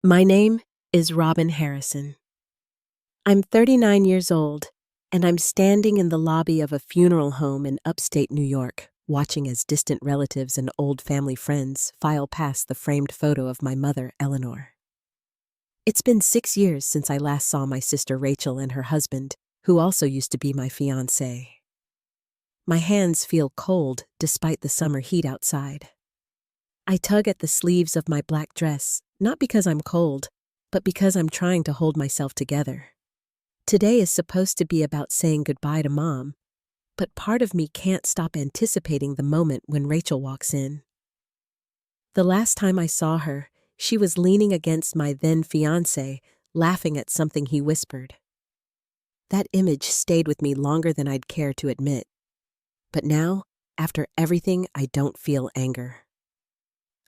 My name is Robin Harrison. I'm 39 years old, and I'm standing in the lobby of a funeral home in upstate New York, watching as distant relatives and old family friends file past the framed photo of my mother, Eleanor. It's been 6 years since I last saw my sister Rachel and her husband, who also used to be my fiancé. My hands feel cold despite the summer heat outside. I tug at the sleeves of my black dress, not because I'm cold, but because I'm trying to hold myself together. Today is supposed to be about saying goodbye to Mom, but part of me can't stop anticipating the moment when Rachel walks in. The last time I saw her, she was leaning against my then fiancé, laughing at something he whispered. That image stayed with me longer than I'd care to admit. But now, after everything, I don't feel anger.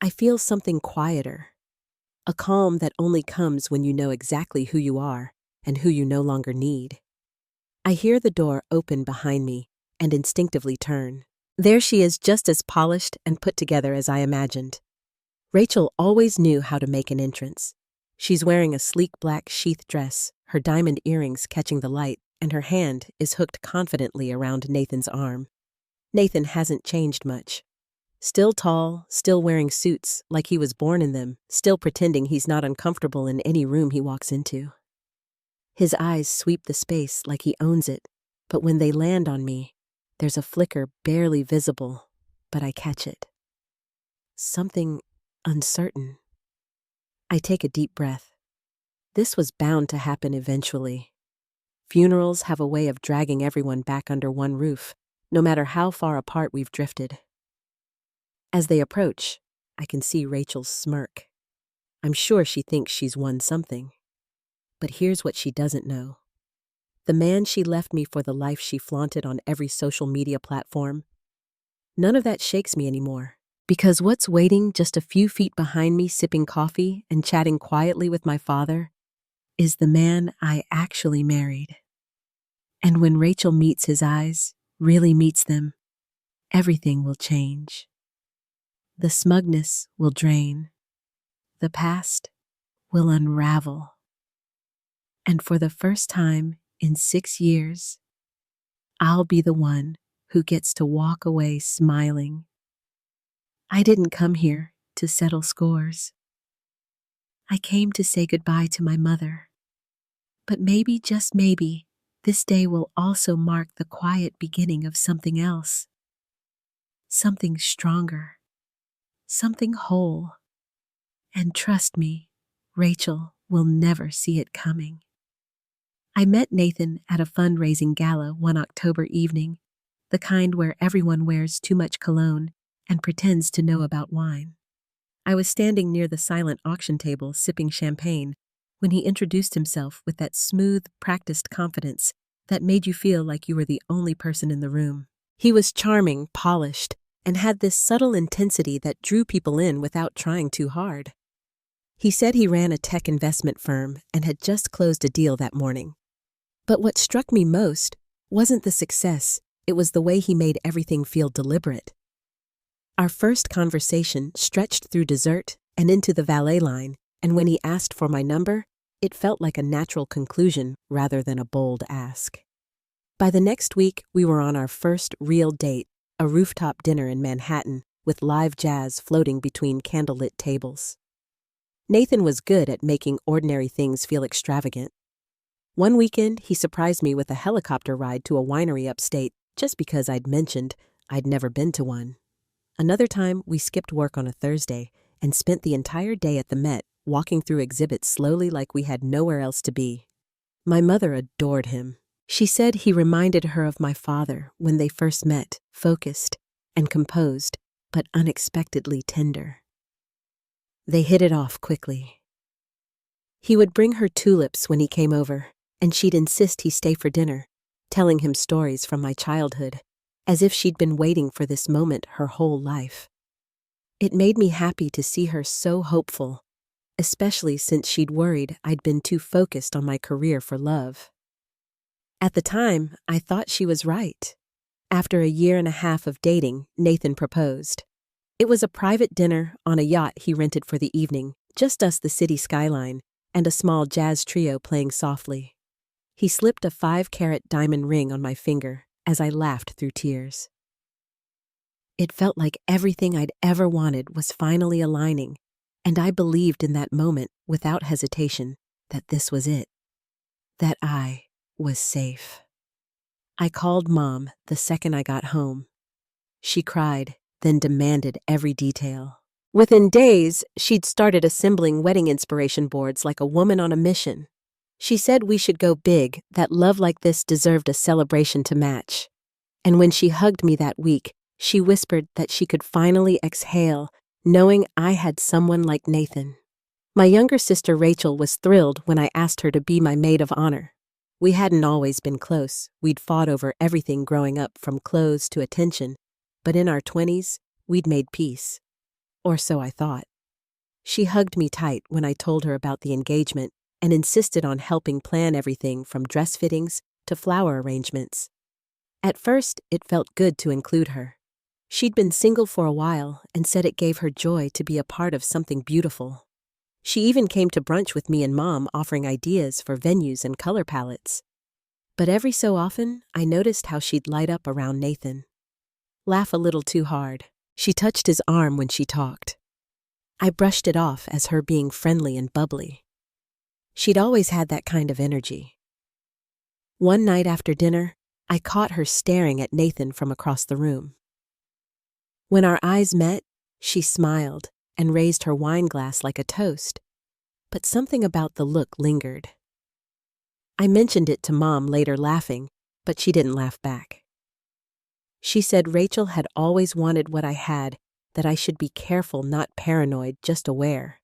I feel something quieter, a calm that only comes when you know exactly who you are and who you no longer need. I hear the door open behind me and instinctively turn. There she is, just as polished and put together as I imagined. Rachel always knew how to make an entrance. She's wearing a sleek black sheath dress, her diamond earrings catching the light, and her hand is hooked confidently around Nathan's arm. Nathan hasn't changed much. Still tall, still wearing suits like he was born in them, still pretending he's not uncomfortable in any room he walks into. His eyes sweep the space like he owns it, but when they land on me, there's a flicker barely visible, but I catch it. Something uncertain. I take a deep breath. This was bound to happen eventually. Funerals have a way of dragging everyone back under one roof, no matter how far apart we've drifted. As they approach, I can see Rachel's smirk. I'm sure she thinks she's won something. But here's what she doesn't know. The man she left me for the life she flaunted on every social media platform, none of that shakes me anymore, because what's waiting just a few feet behind me sipping coffee and chatting quietly with my father is the man I actually married. And when Rachel meets his eyes, really meets them, everything will change. The smugness will drain. The past will unravel. And for the first time in 6 years, I'll be the one who gets to walk away smiling. I didn't come here to settle scores. I came to say goodbye to my mother. But maybe, just maybe, this day will also mark the quiet beginning of something else. Something stronger. Something whole. And trust me, Rachel will never see it coming. I met Nathan at a fundraising gala one October evening, the kind where everyone wears too much cologne and pretends to know about wine. I was standing near the silent auction table sipping champagne when he introduced himself with that smooth, practiced confidence that made you feel like you were the only person in the room. He was charming, polished, and had this subtle intensity that drew people in without trying too hard. He said he ran a tech investment firm and had just closed a deal that morning. But what struck me most wasn't the success, it was the way he made everything feel deliberate. Our first conversation stretched through dessert and into the valet line, and when he asked for my number, it felt like a natural conclusion rather than a bold ask. By the next week, we were on our first real date, a rooftop dinner in Manhattan with live jazz floating between candlelit tables. Nathan was good at making ordinary things feel extravagant. One weekend, he surprised me with a helicopter ride to a winery upstate just because I'd mentioned I'd never been to one. Another time, we skipped work on a Thursday and spent the entire day at the Met, walking through exhibits slowly like we had nowhere else to be. My mother adored him. She said he reminded her of my father when they first met, focused and composed, but unexpectedly tender. They hit it off quickly. He would bring her tulips when he came over, and she'd insist he stay for dinner, telling him stories from my childhood, as if she'd been waiting for this moment her whole life. It made me happy to see her so hopeful, especially since she'd worried I'd been too focused on my career for love. At the time, I thought she was right. After a year and a half of dating, Nathan proposed. It was a private dinner on a yacht he rented for the evening, just us, the city skyline, and a small jazz trio playing softly. He slipped a 5-carat diamond ring on my finger as I laughed through tears. It felt like everything I'd ever wanted was finally aligning, and I believed in that moment, without hesitation, that this was it. That I was safe. I called Mom the second I got home. She cried, then demanded every detail. Within days, she'd started assembling wedding inspiration boards like a woman on a mission. She said we should go big, that love like this deserved a celebration to match. And when she hugged me that week, she whispered that she could finally exhale, knowing I had someone like Nathan. My younger sister Rachel was thrilled when I asked her to be my maid of honor. We hadn't always been close. We'd fought over everything growing up, from clothes to attention. But in our 20s, we'd made peace. Or so I thought. She hugged me tight when I told her about the engagement and insisted on helping plan everything from dress fittings to flower arrangements. At first, it felt good to include her. She'd been single for a while and said it gave her joy to be a part of something beautiful. She even came to brunch with me and Mom, offering ideas for venues and color palettes. But every so often, I noticed how she'd light up around Nathan. Laugh a little too hard. She touched his arm when she talked. I brushed it off as her being friendly and bubbly. She'd always had that kind of energy. One night after dinner, I caught her staring at Nathan from across the room. When our eyes met, she smiled and raised her wine glass like a toast, but something about the look lingered. I mentioned it to Mom later, laughing, but she didn't laugh back. She said Rachel had always wanted what I had, that I should be careful, not paranoid, just aware.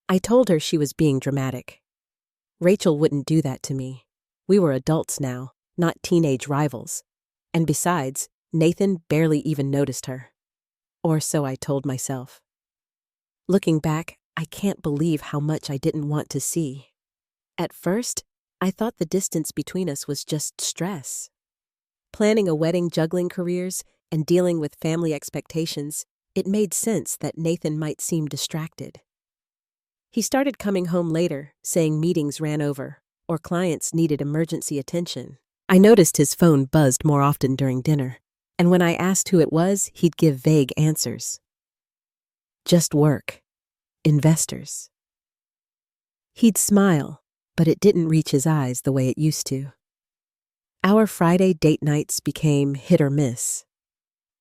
I told her she was being dramatic. Rachel wouldn't do that to me. We were adults now, not teenage rivals. And besides, Nathan barely even noticed her. Or so I told myself. Looking back, I can't believe how much I didn't want to see. At first, I thought the distance between us was just stress. Planning a wedding, juggling careers, and dealing with family expectations, it made sense that Nathan might seem distracted. He started coming home later, saying meetings ran over, or clients needed emergency attention. I noticed his phone buzzed more often during dinner, and when I asked who it was, he'd give vague answers. Just work. Investors. He'd smile, but it didn't reach his eyes the way it used to. Our Friday date nights became hit or miss.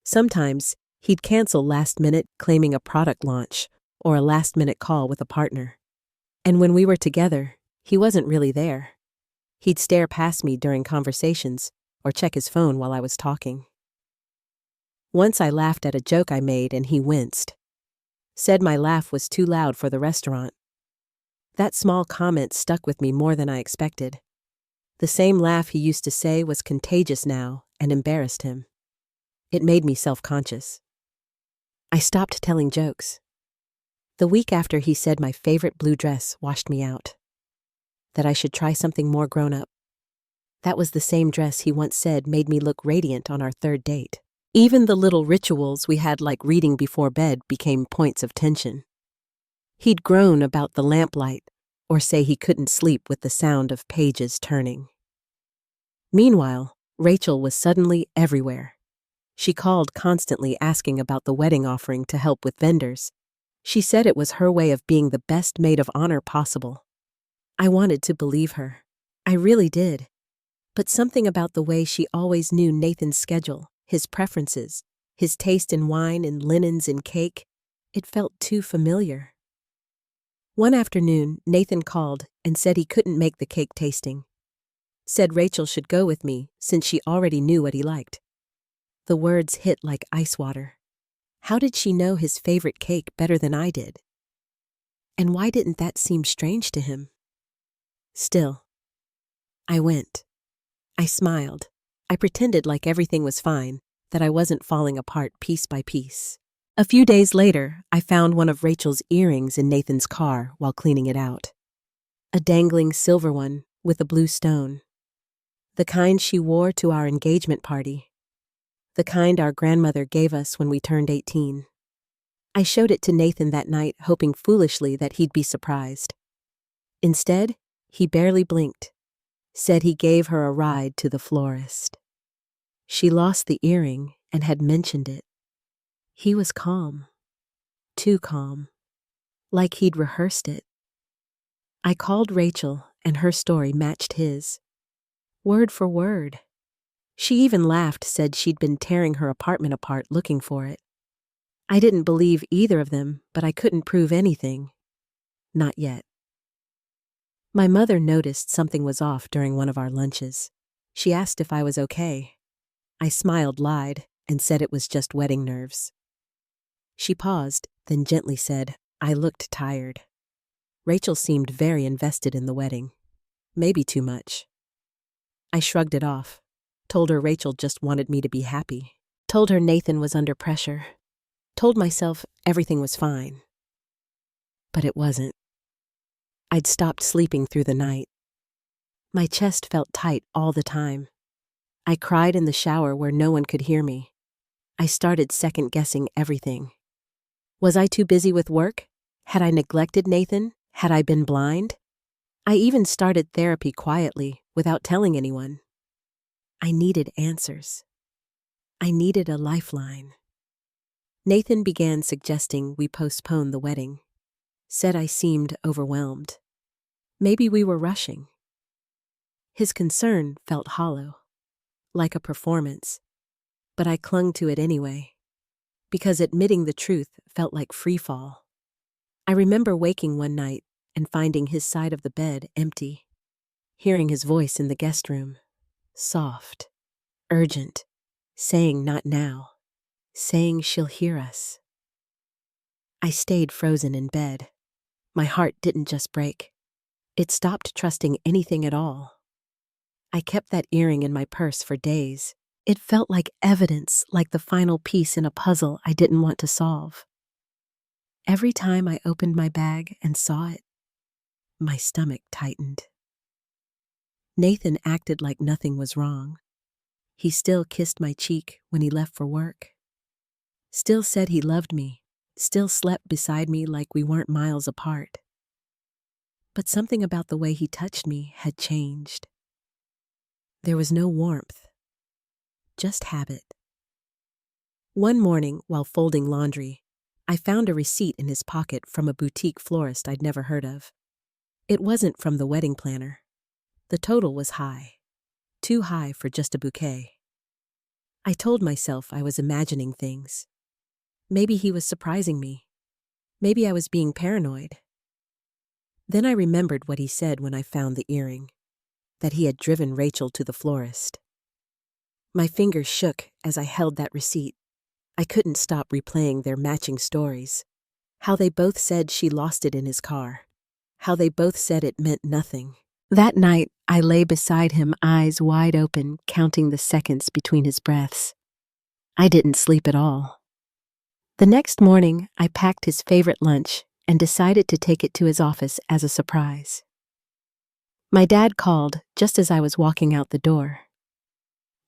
Sometimes, he'd cancel last minute, claiming a product launch or a last-minute call with a partner. And when we were together, he wasn't really there. He'd stare past me during conversations or check his phone while I was talking. Once I laughed at a joke I made and he winced. Said my laugh was too loud for the restaurant. That small comment stuck with me more than I expected. The same laugh he used to say was contagious now and embarrassed him. It made me self-conscious. I stopped telling jokes. The week after he said my favorite blue dress washed me out. That I should try something more grown-up. That was the same dress he once said made me look radiant on our third date. Even the little rituals we had, like reading before bed, became points of tension. He'd groan about the lamplight, or say he couldn't sleep with the sound of pages turning. Meanwhile, Rachel was suddenly everywhere. She called constantly, asking about the wedding offering to help with vendors. She said it was her way of being the best maid of honor possible. I wanted to believe her. I really did. But something about the way she always knew Nathan's schedule, his preferences, his taste in wine and linens and cake, it felt too familiar. One afternoon, Nathan called and said he couldn't make the cake tasting. Said Rachel should go with me since she already knew what he liked. The words hit like ice water. How did she know his favorite cake better than I did? And why didn't that seem strange to him? Still, I went. I smiled. I pretended like everything was fine, that I wasn't falling apart piece by piece. A few days later, I found one of Rachel's earrings in Nathan's car while cleaning it out. A dangling silver one with a blue stone. The kind she wore to our engagement party. The kind our grandmother gave us when we turned 18. I showed it to Nathan that night, hoping foolishly that he'd be surprised. Instead, he barely blinked, said he gave her a ride to the florist. She lost the earring and had mentioned it. He was calm. Too calm. Like he'd rehearsed it. I called Rachel, and her story matched his. Word for word. She even laughed, said she'd been tearing her apartment apart looking for it. I didn't believe either of them, but I couldn't prove anything. Not yet. My mother noticed something was off during one of our lunches. She asked if I was okay. I smiled, lied, and said it was just wedding nerves. She paused, then gently said, I looked tired. Rachel seemed very invested in the wedding. Maybe too much. I shrugged it off. Told her Rachel just wanted me to be happy. Told her Nathan was under pressure. Told myself everything was fine. But it wasn't. I'd stopped sleeping through the night. My chest felt tight all the time. I cried in the shower where no one could hear me. I started second-guessing everything. Was I too busy with work? Had I neglected Nathan? Had I been blind? I even started therapy quietly, without telling anyone. I needed answers. I needed a lifeline. Nathan began suggesting we postpone the wedding. Said I seemed overwhelmed. Maybe we were rushing. His concern felt hollow, like a performance, but I clung to it anyway, because admitting the truth felt like free fall. I remember waking one night and finding his side of the bed empty, hearing his voice in the guest room, soft, urgent, saying not now, saying she'll hear us. I stayed frozen in bed. My heart didn't just break. It stopped trusting anything at all. I kept that earring in my purse for days. It felt like evidence, like the final piece in a puzzle I didn't want to solve. Every time I opened my bag and saw it, my stomach tightened. Nathan acted like nothing was wrong. He still kissed my cheek when he left for work. Still said he loved me. Still slept beside me like we weren't miles apart. But something about the way he touched me had changed. There was no warmth, just habit. One morning, while folding laundry, I found a receipt in his pocket from a boutique florist I'd never heard of. It wasn't from the wedding planner. The total was high, too high for just a bouquet. I told myself I was imagining things. Maybe he was surprising me. Maybe I was being paranoid. Then I remembered what he said when I found the earring, that he had driven Rachel to the florist. My fingers shook as I held that receipt. I couldn't stop replaying their matching stories. How they both said she lost it in his car. How they both said it meant nothing. That night, I lay beside him, eyes wide open, counting the seconds between his breaths. I didn't sleep at all. The next morning, I packed his favorite lunch and decided to take it to his office as a surprise. My dad called just as I was walking out the door.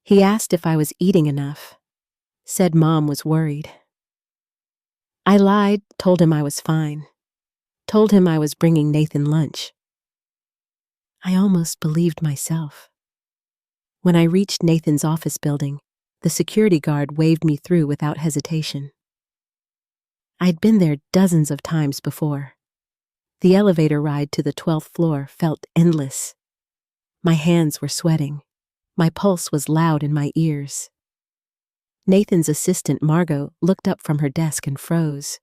He asked if I was eating enough, said Mom was worried. I lied, told him I was fine, told him I was bringing Nathan lunch. I almost believed myself. When I reached Nathan's office building, the security guard waved me through without hesitation. I'd been there dozens of times before. The elevator ride to the 12th floor felt endless. My hands were sweating. My pulse was loud in my ears. Nathan's assistant, Margot, looked up from her desk and froze.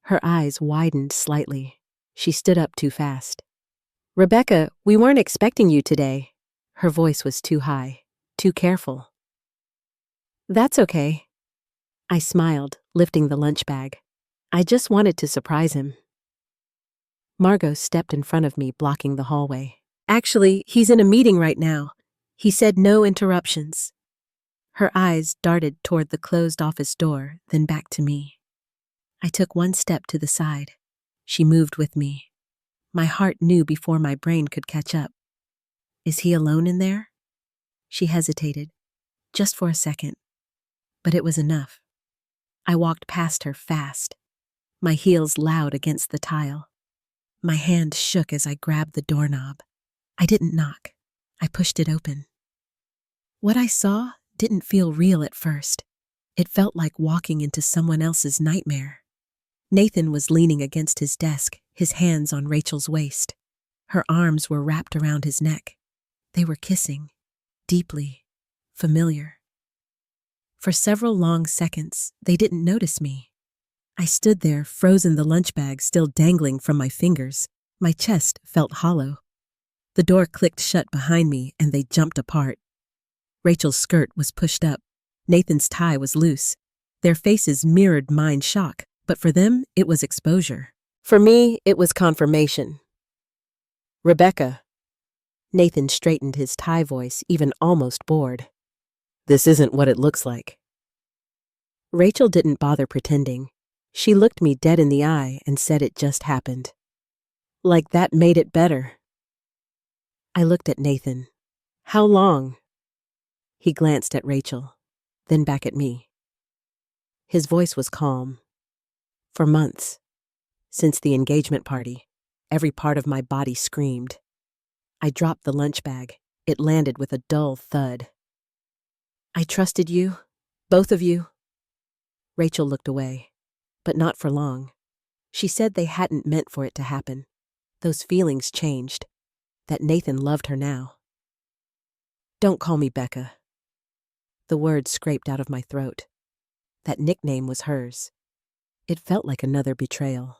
Her eyes widened slightly. She stood up too fast. "Rebecca, we weren't expecting you today." Her voice was too high, too careful. "That's okay." I smiled, lifting the lunch bag. I just wanted to surprise him. Margot stepped in front of me, blocking the hallway. "Actually, he's in a meeting right now. He said no interruptions." Her eyes darted toward the closed office door, then back to me. I took one step to the side. She moved with me. My heart knew before my brain could catch up. Is he alone in there? She hesitated, just for a second. But it was enough. I walked past her fast. my heels loud against the tile. My hand shook as I grabbed the doorknob. I didn't knock. I pushed it open. What I saw didn't feel real at first. It felt like walking into someone else's nightmare. Nathan was leaning against his desk, his hands on Rachel's waist. Her arms were wrapped around his neck. They were kissing, deeply, familiar. For several long seconds, they didn't notice me. I stood there, frozen, the lunch bag still dangling from my fingers. My chest felt hollow. The door clicked shut behind me and they jumped apart. Rachel's skirt was pushed up. Nathan's tie was loose. Their faces mirrored mine shock, but for them, it was exposure. For me, it was confirmation. "Rebecca." Nathan straightened his tie voice, even almost bored. "This isn't what it looks like." Rachel didn't bother pretending. She looked me dead in the eye and said it just happened. Like that made it better. I looked at Nathan. "How long?" He glanced at Rachel, then back at me. His voice was calm. "For months. Since the engagement party, every part of my body screamed." I dropped the lunch bag. It landed with a dull thud. "I trusted you, both of you." Rachel looked away, but not for long. She said they hadn't meant for it to happen. Those feelings changed, that Nathan loved her now. "Don't call me Becca." The words scraped out of my throat. That nickname was hers. It felt like another betrayal.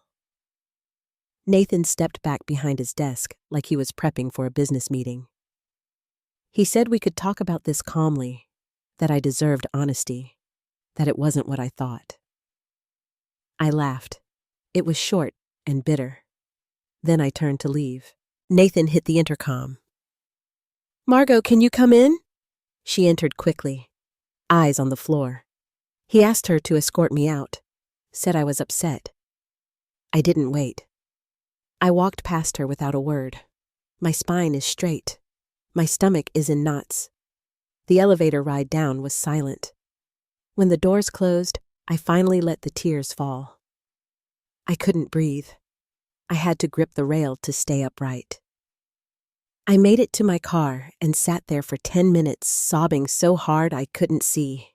Nathan stepped back behind his desk like he was prepping for a business meeting. He said we could talk about this calmly, that I deserved honesty, that it wasn't what I thought. I laughed. It was short and bitter. Then I turned to leave. Nathan hit the intercom. "Margot, can you come in?" She entered quickly, eyes on the floor. He asked her to escort me out, said I was upset. I didn't wait. I walked past her without a word. My spine is straight. My stomach is in knots. The elevator ride down was silent. When the doors closed, I finally let the tears fall. I couldn't breathe. I had to grip the rail to stay upright. I made it to my car and sat there for 10 minutes, sobbing so hard I couldn't see.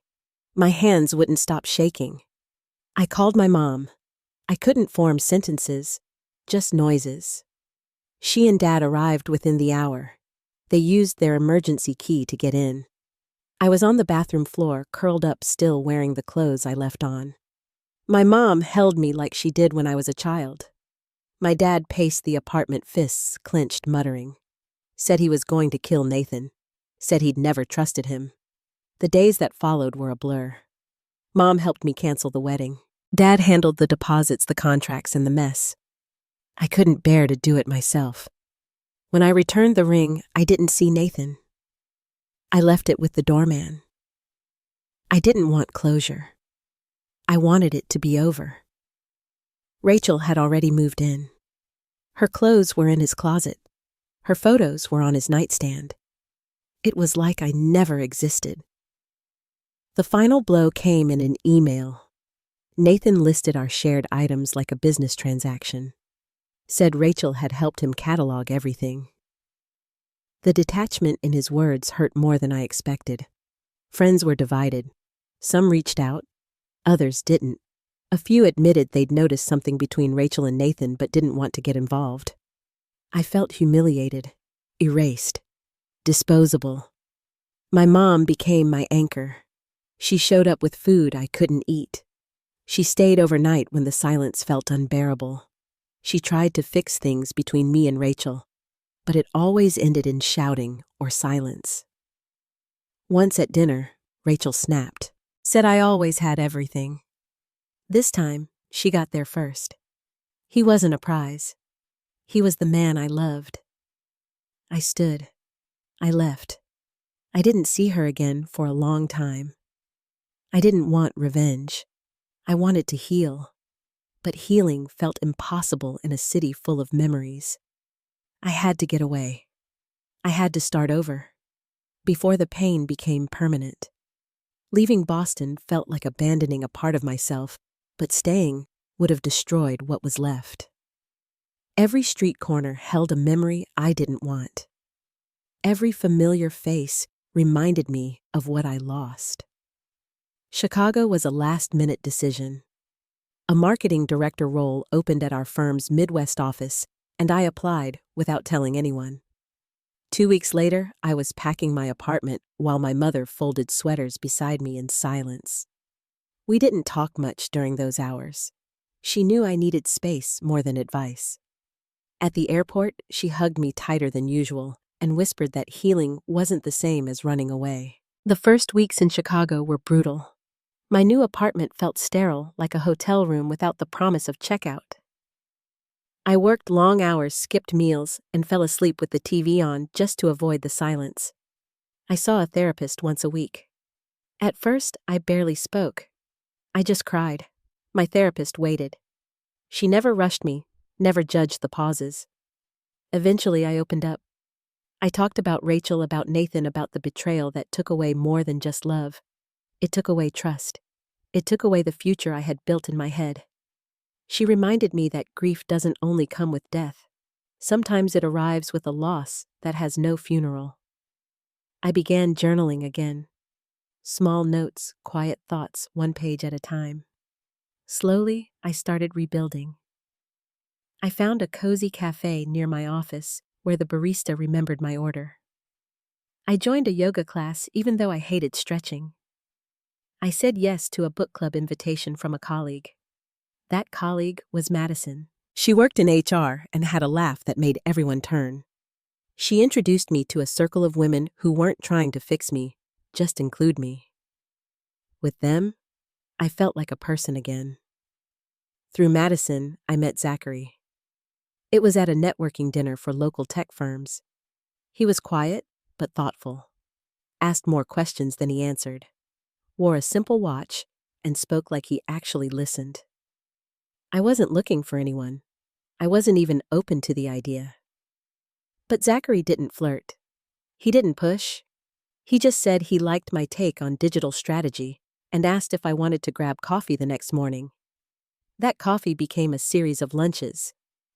My hands wouldn't stop shaking. I called my mom. I couldn't form sentences, just noises. She and Dad arrived within the hour. They used their emergency key to get in. I was on the bathroom floor, curled up, still wearing the clothes I left on. My mom held me like she did when I was a child. My dad paced the apartment, fists clenched, muttering. Said he was going to kill Nathan. Said he'd never trusted him. The days that followed were a blur. Mom helped me cancel the wedding. Dad handled the deposits, the contracts, and the mess. I couldn't bear to do it myself. When I returned the ring, I didn't see Nathan. I left it with the doorman. I didn't want closure. I wanted it to be over. Rachel had already moved in. Her clothes were in his closet. Her photos were on his nightstand. It was like I never existed. The final blow came in an email. Nathan listed our shared items like a business transaction. Said Rachel had helped him catalog everything. The detachment in his words hurt more than I expected. Friends were divided. Some reached out, others didn't. A few admitted they'd noticed something between Rachel and Nathan but didn't want to get involved. I felt humiliated, erased, disposable. My mom became my anchor. She showed up with food I couldn't eat. She stayed overnight when the silence felt unbearable. She tried to fix things between me and Rachel, but it always ended in shouting or silence. Once at dinner, Rachel snapped, said I always had everything. This time, she got there first. He wasn't a prize. He was the man I loved. I stood. I left. I didn't see her again for a long time. I didn't want revenge. I wanted to heal. But healing felt impossible in a city full of memories. I had to get away. I had to start over, before the pain became permanent. Leaving Boston felt like abandoning a part of myself, but staying would have destroyed what was left. Every street corner held a memory I didn't want. Every familiar face reminded me of what I lost. Chicago was a last-minute decision. A marketing director role opened at our firm's Midwest office, and I applied without telling anyone. 2 weeks later, I was packing my apartment while my mother folded sweaters beside me in silence. We didn't talk much during those hours. She knew I needed space more than advice. At the airport, she hugged me tighter than usual and whispered that healing wasn't the same as running away. The first weeks in Chicago were brutal. My new apartment felt sterile, like a hotel room without the promise of checkout. I worked long hours, skipped meals, and fell asleep with the TV on just to avoid the silence. I saw a therapist once a week. At first, I barely spoke. I just cried. My therapist waited. She never rushed me, never judged the pauses. Eventually, I opened up. I talked about Rachel, about Nathan, about the betrayal that took away more than just love. It took away trust. It took away the future I had built in my head. She reminded me that grief doesn't only come with death. Sometimes it arrives with a loss that has no funeral. I began journaling again. Small notes, quiet thoughts, 1 page at a time. Slowly, I started rebuilding. I found a cozy cafe near my office where the barista remembered my order. I joined a yoga class even though I hated stretching. I said yes to a book club invitation from a colleague. That colleague was Madison. She worked in HR and had a laugh that made everyone turn. She introduced me to a circle of women who weren't trying to fix me, just include me. With them, I felt like a person again. Through Madison, I met Zachary. It was at a networking dinner for local tech firms. He was quiet, but thoughtful. Asked more questions than he answered. Wore a simple watch and spoke like he actually listened. I wasn't looking for anyone. I wasn't even open to the idea. But Zachary didn't flirt. He didn't push. He just said he liked my take on digital strategy and asked if I wanted to grab coffee the next morning. That coffee became a series of lunches,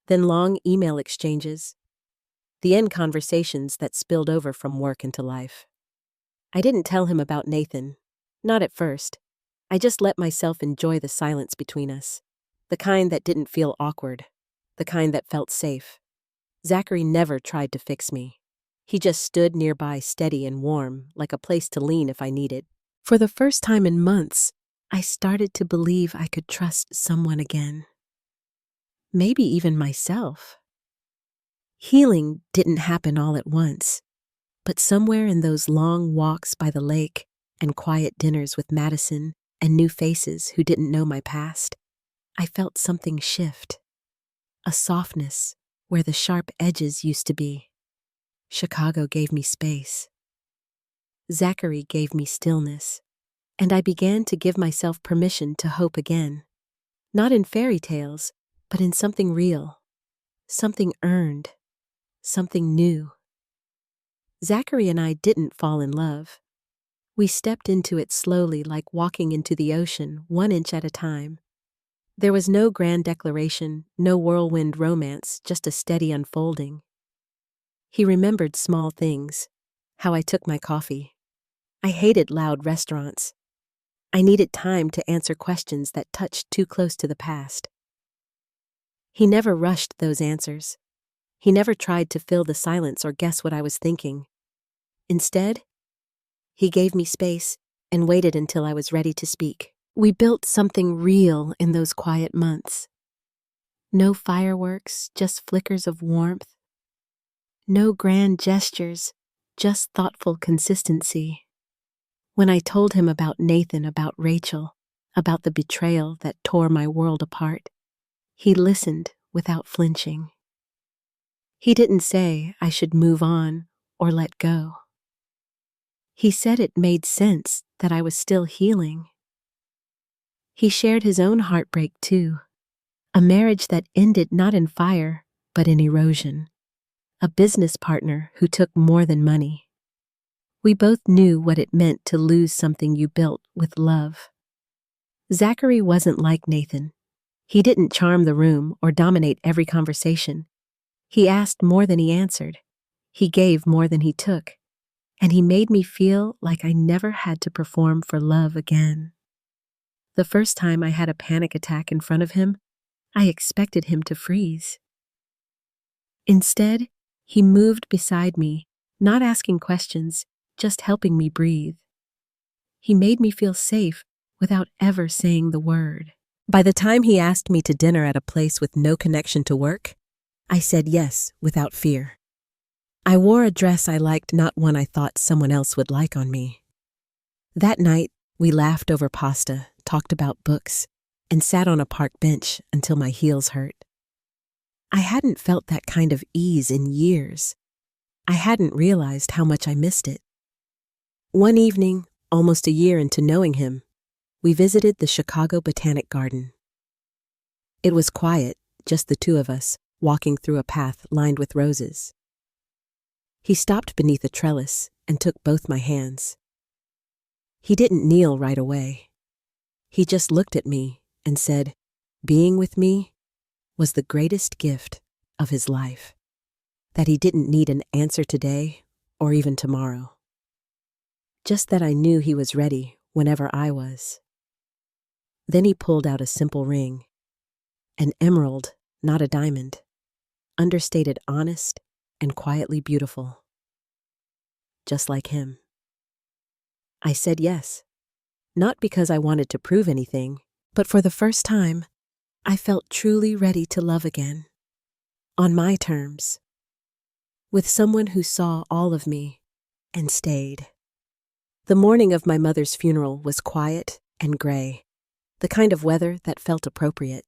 then long email exchanges, the end conversations that spilled over from work into life. I didn't tell him about Nathan, not at first. I just let myself enjoy the silence between us, the kind that didn't feel awkward, the kind that felt safe. Zachary never tried to fix me. He just stood nearby, steady and warm, like a place to lean if I needed. For the first time in months, I started to believe I could trust someone again. Maybe even myself. Healing didn't happen all at once, but somewhere in those long walks by the lake and quiet dinners with Madison and new faces who didn't know my past, I felt something shift. A softness where the sharp edges used to be. Chicago gave me space. Zachary gave me stillness, and I began to give myself permission to hope again. Not in fairy tales, but in something real, something earned, something new. Zachary and I didn't fall in love. We stepped into it slowly, like walking into the ocean, 1 inch at a time. There was no grand declaration, no whirlwind romance, just a steady unfolding. He remembered small things, how I took my coffee. I hated loud restaurants. I needed time to answer questions that touched too close to the past. He never rushed those answers. He never tried to fill the silence or guess what I was thinking. Instead, he gave me space and waited until I was ready to speak. We built something real in those quiet months. No fireworks, just flickers of warmth. No grand gestures, just thoughtful consistency. When I told him about Nathan, about Rachel, about the betrayal that tore my world apart, he listened without flinching. He didn't say I should move on or let go. He said it made sense that I was still healing. He shared his own heartbreak too, a marriage that ended not in fire, but in erosion, a business partner who took more than money. We both knew what it meant to lose something you built with love. Zachary wasn't like Nathan. He didn't charm the room or dominate every conversation. He asked more than he answered. He gave more than he took. And he made me feel like I never had to perform for love again. The first time I had a panic attack in front of him, I expected him to freeze. Instead, he moved beside me, not asking questions, just helping me breathe. He made me feel safe without ever saying the word. By the time he asked me to dinner at a place with no connection to work, I said yes without fear. I wore a dress I liked, not one I thought someone else would like on me. That night, we laughed over pasta, talked about books, and sat on a park bench until my heels hurt. I hadn't felt that kind of ease in years. I hadn't realized how much I missed it. One evening, almost a year into knowing him, we visited the Chicago Botanic Garden. It was quiet, just the two of us, walking through a path lined with roses. He stopped beneath a trellis and took both my hands. He didn't kneel right away. He just looked at me and said, being with me was the greatest gift of his life, that he didn't need an answer today or even tomorrow. Just that I knew he was ready whenever I was. Then he pulled out a simple ring, an emerald, not a diamond, understated honest and quietly beautiful. Just like him. I said yes, not because I wanted to prove anything, but for the first time, I felt truly ready to love again. On my terms. With someone who saw all of me and stayed. The morning of my mother's funeral was quiet and gray, the kind of weather that felt appropriate.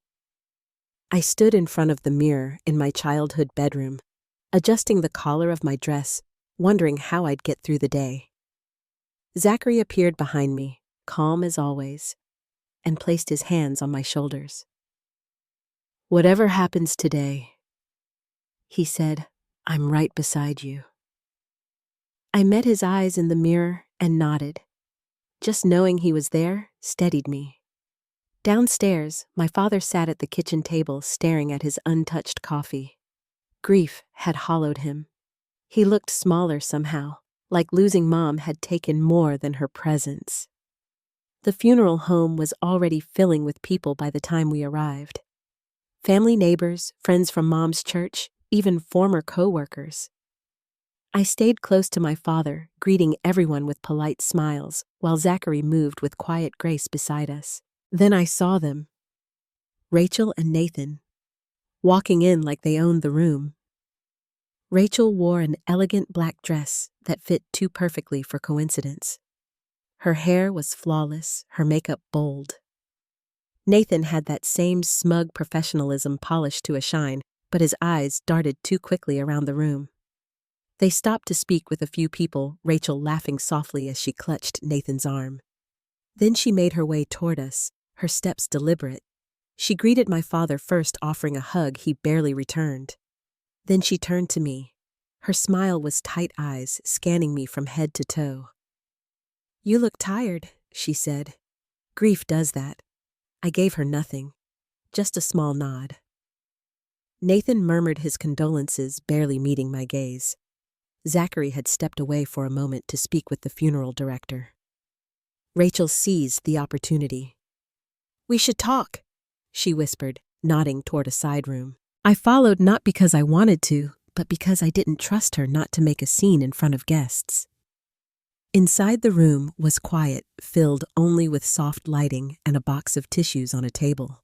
I stood in front of the mirror in my childhood bedroom, adjusting the collar of my dress, wondering how I'd get through the day. Zachary appeared behind me, calm as always, and placed his hands on my shoulders. Whatever happens today, he said, I'm right beside you. I met his eyes in the mirror and nodded. Just knowing he was there steadied me. Downstairs, my father sat at the kitchen table staring at his untouched coffee. Grief had hollowed him. He looked smaller somehow, like losing Mom had taken more than her presence. The funeral home was already filling with people by the time we arrived. Family, neighbors, friends from Mom's church, even former co-workers. I stayed close to my father, greeting everyone with polite smiles, while Zachary moved with quiet grace beside us. Then I saw them, Rachel and Nathan, walking in like they owned the room. Rachel wore an elegant black dress that fit too perfectly for coincidence. Her hair was flawless, her makeup bold. Nathan had that same smug professionalism polished to a shine, but his eyes darted too quickly around the room. They stopped to speak with a few people, Rachel laughing softly as she clutched Nathan's arm. Then she made her way toward us, her steps deliberate. She greeted my father first, offering a hug he barely returned. Then she turned to me. Her smile was tight eyes, scanning me from head to toe. You look tired, she said. Grief does that. I gave her nothing, just a small nod. Nathan murmured his condolences, barely meeting my gaze. Zachary had stepped away for a moment to speak with the funeral director. Rachel seized the opportunity. We should talk, she whispered, nodding toward a side room. I followed not because I wanted to, but because I didn't trust her not to make a scene in front of guests. Inside the room was quiet, filled only with soft lighting and a box of tissues on a table.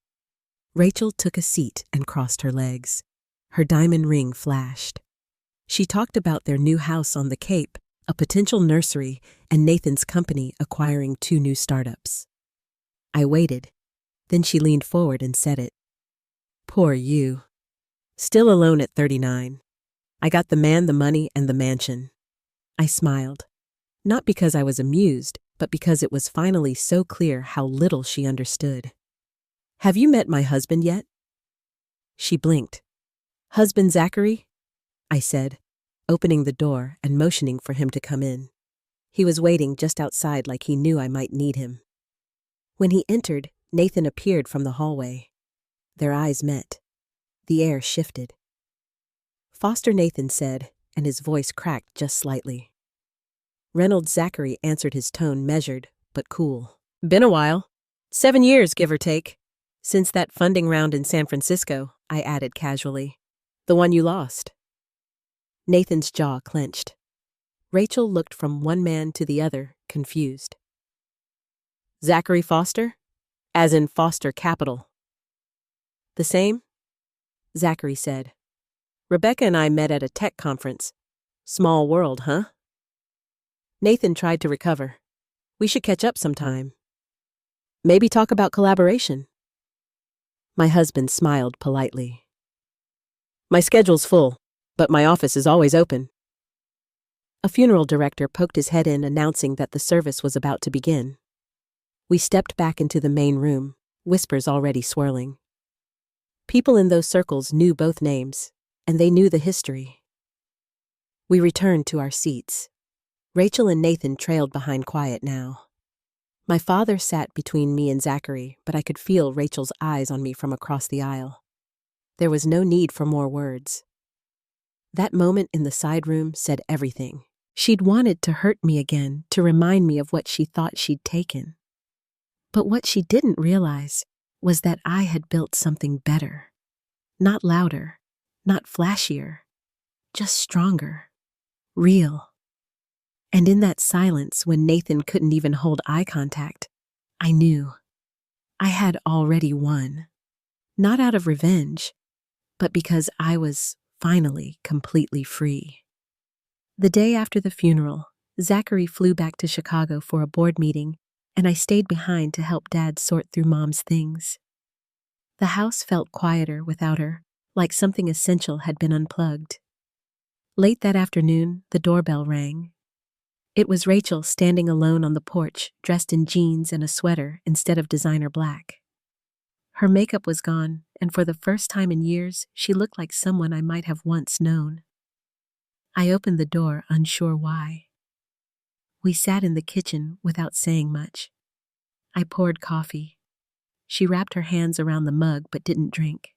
Rachel took a seat and crossed her legs. Her diamond ring flashed. She talked about their new house on the Cape, a potential nursery, and Nathan's company acquiring 2 new startups. I waited. Then she leaned forward and said it. Poor you. Still alone at 39. I got the man, the money, and the mansion. I smiled. Not because I was amused, but because it was finally so clear how little she understood. Have you met my husband yet? She blinked. Husband Zachary? I said, opening the door and motioning for him to come in. He was waiting just outside like he knew I might need him. When he entered, Nathan appeared from the hallway. Their eyes met. The air shifted. Foster Nathan said, and his voice cracked just slightly. Reynolds Zachary answered, his tone measured but cool. Been a while. 7 years, give or take. Since that funding round in San Francisco, I added casually. The one you lost. Nathan's jaw clenched. Rachel looked from one man to the other, confused. Zachary Foster? As in Foster Capital. The same? Zachary said. Rebecca and I met at a tech conference. Small world, huh? Nathan tried to recover. We should catch up sometime. Maybe talk about collaboration. My husband smiled politely. My schedule's full, but my office is always open. A funeral director poked his head in, announcing that the service was about to begin. We stepped back into the main room, whispers already swirling. People in those circles knew both names, and they knew the history. We returned to our seats. Rachel and Nathan trailed behind quiet now. My father sat between me and Zachary, but I could feel Rachel's eyes on me from across the aisle. There was no need for more words. That moment in the side room said everything. She'd wanted to hurt me again, to remind me of what she thought she'd taken. But what she didn't realize was that I had built something better. Not louder, not flashier, just stronger, real. And in that silence, when Nathan couldn't even hold eye contact, I knew I had already won. Not out of revenge, but because I was finally completely free. The day after the funeral, Zachary flew back to Chicago for a board meeting, and I stayed behind to help Dad sort through Mom's things. The house felt quieter without her, like something essential had been unplugged. Late that afternoon, the doorbell rang. It was Rachel standing alone on the porch, dressed in jeans and a sweater instead of designer black. Her makeup was gone, and for the first time in years, she looked like someone I might have once known. I opened the door, unsure why. We sat in the kitchen without saying much. I poured coffee. She wrapped her hands around the mug but didn't drink.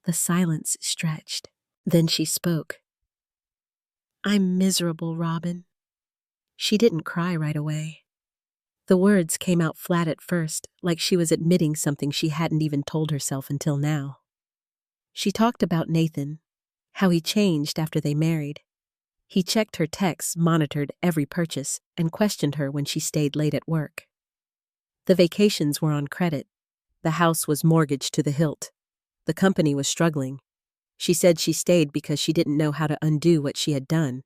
The silence stretched. Then she spoke. I'm miserable, Robin. She didn't cry right away. The words came out flat at first, like she was admitting something she hadn't even told herself until now. She talked about Nathan, how he changed after they married. He checked her texts, monitored every purchase, and questioned her when she stayed late at work. The vacations were on credit. The house was mortgaged to the hilt. The company was struggling. She said she stayed because she didn't know how to undo what she had done,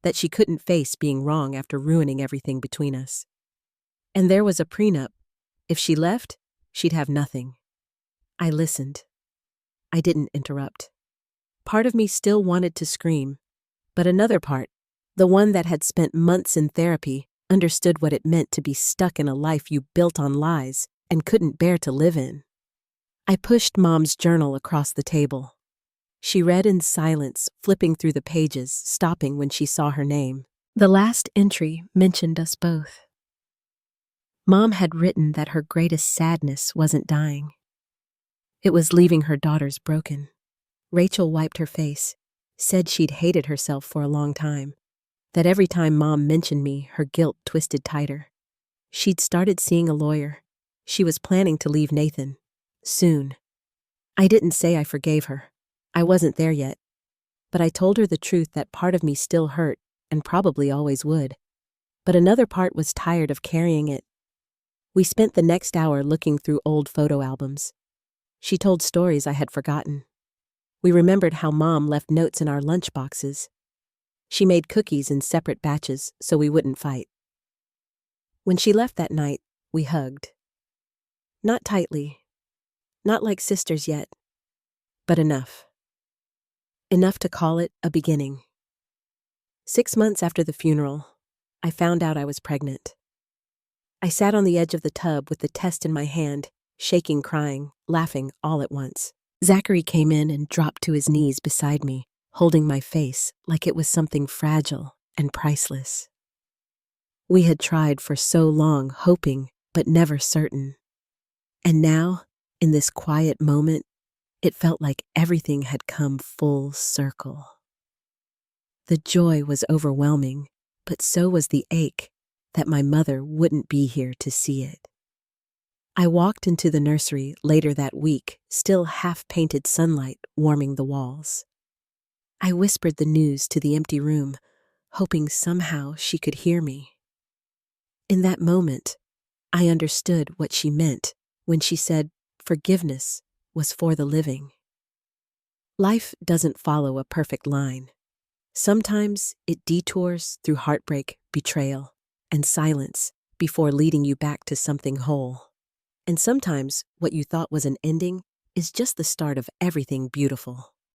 that she couldn't face being wrong after ruining everything between us. And there was a prenup. If she left, she'd have nothing. I listened. I didn't interrupt. Part of me still wanted to scream, but another part, the one that had spent months in therapy, understood what it meant to be stuck in a life you built on lies and couldn't bear to live in. I pushed Mom's journal across the table. She read in silence, flipping through the pages, stopping when she saw her name. The last entry mentioned us both. Mom had written that her greatest sadness wasn't dying. It was leaving her daughters broken. Rachel wiped her face, said she'd hated herself for a long time, that every time Mom mentioned me, her guilt twisted tighter. She'd started seeing a lawyer. She was planning to leave Nathan. Soon. I didn't say I forgave her. I wasn't there yet. But I told her the truth that part of me still hurt, and probably always would. But another part was tired of carrying it. We spent the next hour looking through old photo albums. She told stories I had forgotten. We remembered how Mom left notes in our lunch boxes. She made cookies in separate batches so we wouldn't fight. When she left that night, we hugged. Not tightly, not like sisters yet, but enough. Enough to call it a beginning. 6 months after the funeral, I found out I was pregnant. I sat on the edge of the tub with the test in my hand, shaking, crying, laughing all at once. Zachary came in and dropped to his knees beside me, holding my face like it was something fragile and priceless. We had tried for so long, hoping, but never certain. And now, in this quiet moment, It felt like everything had come full circle. The joy was overwhelming, but so was the ache that my mother wouldn't be here to see it. I walked into the nursery later that week, still half-painted sunlight warming the walls. I whispered the news to the empty room, hoping somehow she could hear me. In that moment, I understood what she meant when she said forgiveness was for the living. Life doesn't follow a perfect line. Sometimes it detours through heartbreak, betrayal, and silence before leading you back to something whole. And sometimes what you thought was an ending is just the start of everything beautiful.